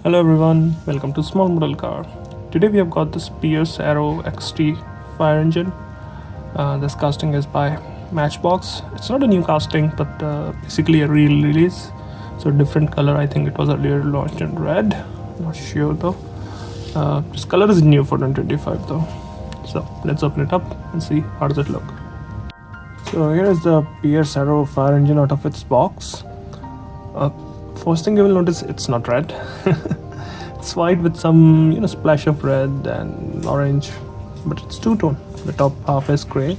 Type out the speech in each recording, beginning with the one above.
Hello everyone, welcome to Small Model Car. Today we have got this Pierce Arrow XT fire engine. This casting is by Matchbox. It's not a new casting, but basically a re-release. So different color. I think it was earlier launched in red. Not sure though. This color is new for 2025 though. So let's open it up and see how does it look. So here is the Pierce Arrow fire engine out of its box. First thing you will notice, it's not red. It's white with some splash of red and orange, but it's two-tone. The top half is gray.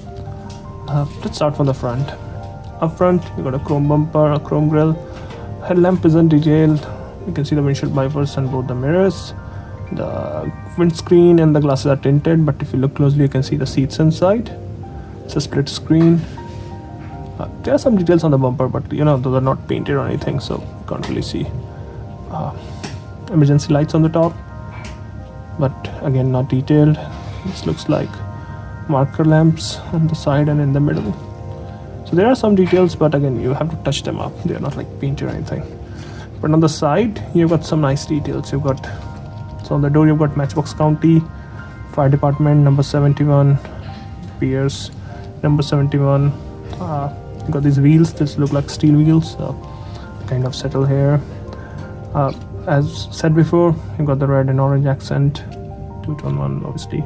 Let's start from the front. Up front you got a chrome bumper, a chrome grille. Headlamp isn't detailed. You can see the windshield wipers and both the mirrors. The windscreen and the glasses are tinted, but if you look closely you can see the seats inside. It's a split screen. There are some details on the bumper, but those are not painted or anything, so you can't really see. Emergency lights on the top, but again not detailed. This looks like marker lamps on the side and in the middle. So there are some details, but again you have to touch them up. They are not like painted or anything. But on the side you've got some nice details. So on the door you've got Matchbox County, Fire Department, number 71, Pierce, number 71. You got these wheels. This look like steel wheels, kind of settle here. As said before, you got the red and orange accent, two-tone one obviously.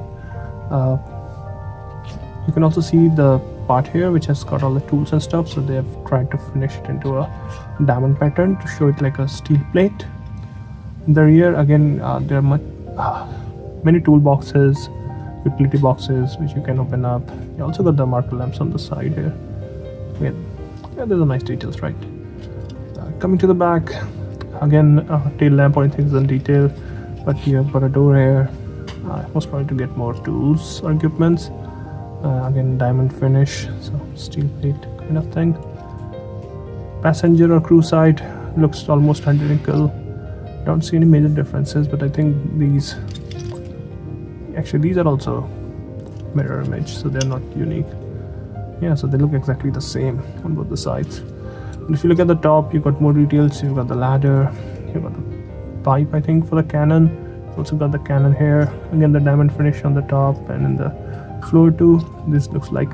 You can also see the part here which has got all the tools and stuff, so they have tried to finish it into a diamond pattern to show it like a steel plate. In the rear again there are many tool boxes, utility boxes which you can open up. You also got the marker lamps on the side here. Yeah, there's a nice details, right? Coming to the back, again tail lamp or anything isn't detailed, but you have got a door here, most probably to get more tools or equipments. Again diamond finish, so steel plate kind of thing. Passenger or crew side looks almost identical. Don't see any major differences, but I think these are also mirror image, so they're not unique. Yeah, so they look exactly the same on both the sides. And if you look at the top, you've got more details. You've got the ladder, you've got the pipe, I think, for the cannon. You've also got the cannon here. Again, the diamond finish on the top, and in the floor too. This looks like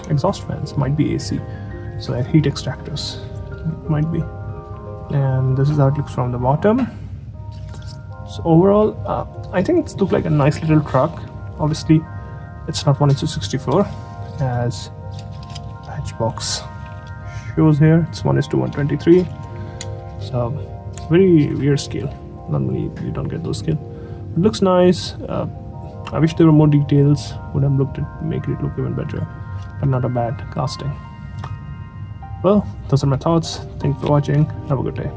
exhaust fans, might be AC. So heat extractors, might be. And this is how it looks from the bottom. So overall, I think it's looked like a nice little truck. Obviously, it's not 1:64 as Matchbox shows here. It's 1:123. So very weird scale. Normally you don't get those scale. It looks nice. I wish there were more details. Would have looked at make it look even better, but not a bad casting. Well, those are my thoughts. Thank you for watching. Have a good day.